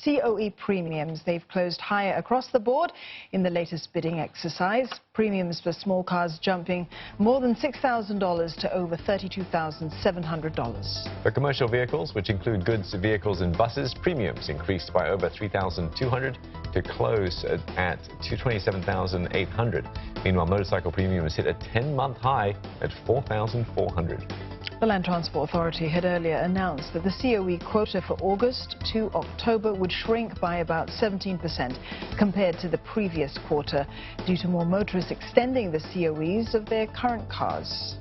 COE premiums. They've closed higher across the board in the latest bidding exercise. Premiums for small cars jumping more than $6,000 to over $32,700. For commercial vehicles, which include goods vehicles and buses, premiums increased by over $3,200 to close at $27,800. Meanwhile, motorcycle premiums hit a 10-month high at $4,400. The Land Transport Authority had earlier announced that the COE quota for August to October would shrink by about 17% compared to the previous quarter due to more motorists extending the COEs of their current cars.